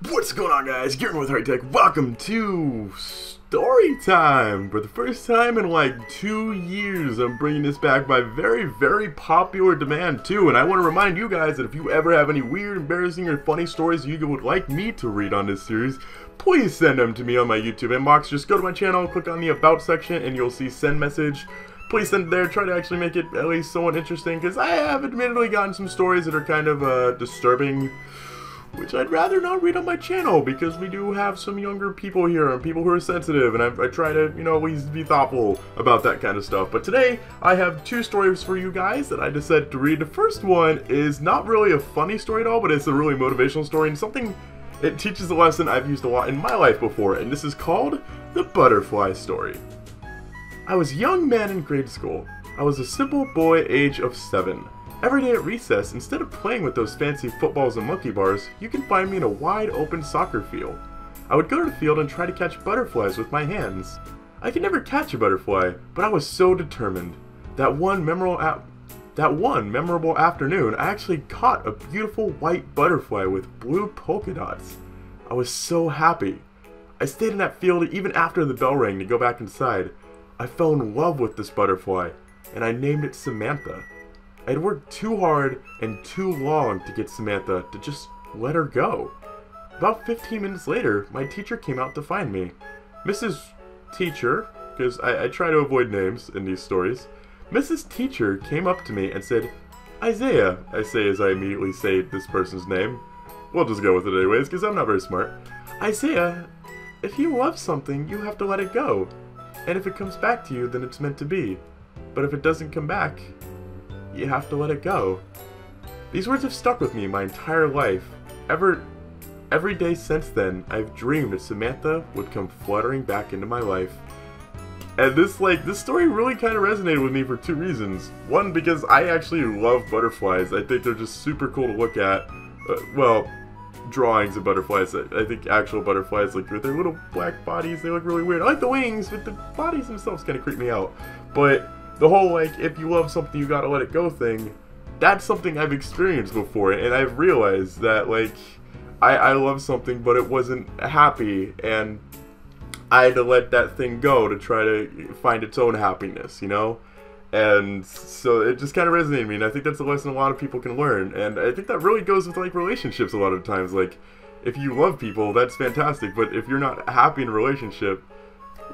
What's going on, guys? Garen with Hard Tech. Welcome to Story Time. For the first time in like 2 years, I'm bringing this back by very popular demand too. And I want to remind you guys that if you ever have any weird, embarrassing, or funny stories you would like me to read on this series, please send them to me on my YouTube inbox. Just go to my channel, click on the About section, and you'll see Send Message. Please send it there. Try to actually make it at least somewhat interesting, because I have admittedly gotten some stories that are kind of disturbing, which I'd rather not read on my channel, because we do have some younger people here and people who are sensitive, and I try to, you know, always be thoughtful about that kind of stuff. But today, I have 2 stories for you guys that I decided to read. The first one is not really a funny story at all, but it's a really motivational story, and something, it teaches a lesson I've used a lot in my life before, and this is called The Butterfly Story. I was a young man in grade school. I was a simple boy, age of 7. Every day at recess, instead of playing with those fancy footballs and monkey bars, you can find me in a wide open soccer field. I would go to the field and try to catch butterflies with my hands. I could never catch a butterfly, but I was so determined. That one memorable afternoon, I actually caught a beautiful white butterfly with blue polka dots. I was so happy. I stayed in that field even after the bell rang to go back inside. I fell in love with this butterfly, and I named it Samantha. I had worked too hard and too long to get Samantha to just let her go. About 15 minutes later, my teacher came out to find me. Mrs. Teacher, because I try to avoid names in these stories, Mrs. Teacher came up to me and said, "Isaiah," I say as I immediately say this person's name. We'll just go with it anyways, because I'm not very smart. "Isaiah, if you love something, you have to let it go. And if it comes back to you, then it's meant to be. But if it doesn't come back, you have to let it go." These words have stuck with me my entire life. Every day since then, I've dreamed that Samantha would come fluttering back into my life. And this story really kind of resonated with me for 2 reasons. One, because I actually love butterflies. I think they're just super cool to look at. Well, drawings of butterflies. I think actual butterflies, like with their little black bodies, they look really weird. I like the wings, but the bodies themselves kind of creep me out. But the whole, like, if you love something, you gotta let it go thing, that's something I've experienced before, and I've realized that, like, I love something, but it wasn't happy, and I had to let that thing go to try to find its own happiness, you know? And so it just kind of resonated with me, and I think that's a lesson a lot of people can learn, and I think that really goes with, like, relationships a lot of times. Like, if you love people, that's fantastic, but if you're not happy in a relationship,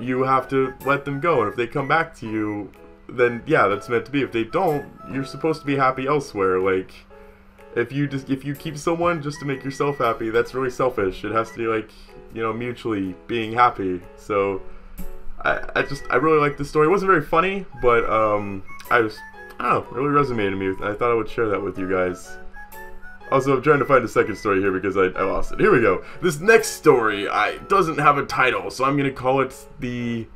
you have to let them go, and if they come back to you, then yeah, that's meant to be. If they don't, you're supposed to be happy elsewhere. Like, if you keep someone just to make yourself happy, that's really selfish. It has to be, like, you know, mutually being happy. So I really like this story. It wasn't very funny, but I don't know, it really resonated with me. I thought I would share that with you guys. Also, I'm trying to find a second story here because I lost it. Here we go. This next story doesn't have a title, so I'm gonna call it The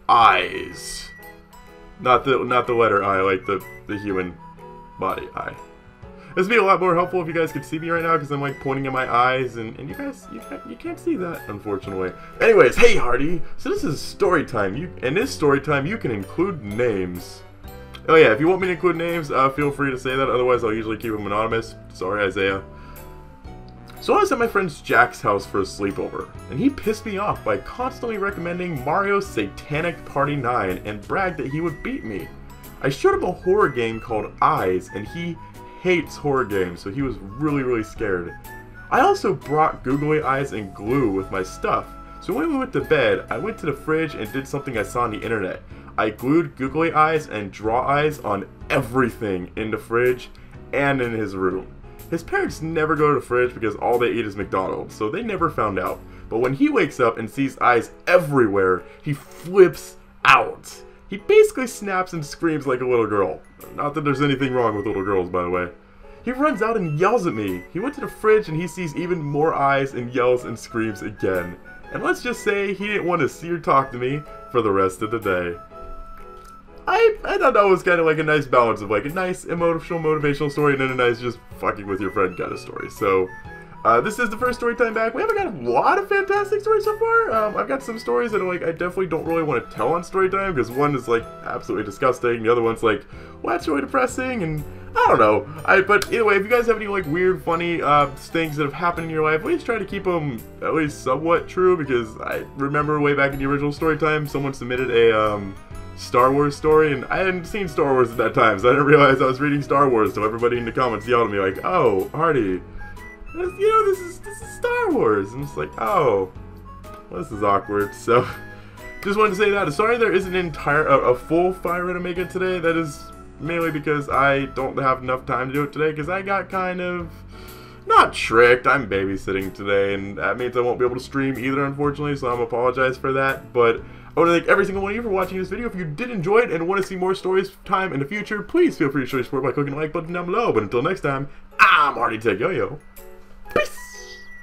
Eyes. Not the letter I, like the human body I. This would be a lot more helpful if you guys could see me right now, because I'm, like, pointing at my eyes, and you guys, you can't see that, unfortunately. Anyways, hey Hardy, so this is story time. In this story time, you can include names. Oh yeah, if you want me to include names, feel free to say that, otherwise I'll usually keep them anonymous. Sorry, Isaiah. So I was at my friend Jack's house for a sleepover, and he pissed me off by constantly recommending Mario's Satanic Party 9 and bragged that he would beat me. I showed him a horror game called Eyes, and he hates horror games, so he was really scared. I also brought googly eyes and glue with my stuff, so when we went to bed, I went to the fridge and did something I saw on the internet. I glued googly eyes and draw eyes on everything in the fridge and in his room. His parents never go to the fridge because all they eat is McDonald's, so they never found out. But when he wakes up and sees eyes everywhere, he flips out. He basically snaps and screams like a little girl. Not that there's anything wrong with little girls, by the way. He runs out and yells at me. He went to the fridge and he sees even more eyes and yells and screams again. And let's just say he didn't want to see or talk to me for the rest of the day. I thought that was kind of like a nice balance of, like, a nice emotional motivational story and then a nice just fucking with your friend kind of story. So This is the first story time back. We haven't got a lot of fantastic stories so far. I've got some stories that are like I definitely don't really want to tell on story time because one is like absolutely disgusting, the other one's like, well, that's really depressing, and I don't know. But anyway, if you guys have any like weird, funny things that have happened in your life, please try to keep them at least somewhat true, because I remember way back in the original story time, someone submitted a Star Wars story, and I hadn't seen Star Wars at that time, so I didn't realize I was reading Star Wars. So everybody in the comments yelled at me like, "Oh, Hardy, you know this is Star Wars," and it's like, oh, well, this is awkward. So just wanted to say that. Sorry, there isn't a full Fire Red Omega today. That is mainly because I don't have enough time to do it today, because I got kind of not tricked. I'm babysitting today, and that means I won't be able to stream either, unfortunately. So I'm apologize for that, but I want to thank every single one of you for watching this video. If you did enjoy it and want to see more stories time in the future, please feel free to show your support by clicking the like button down below. But until next time, I'm Artie Tech Yo-Yo.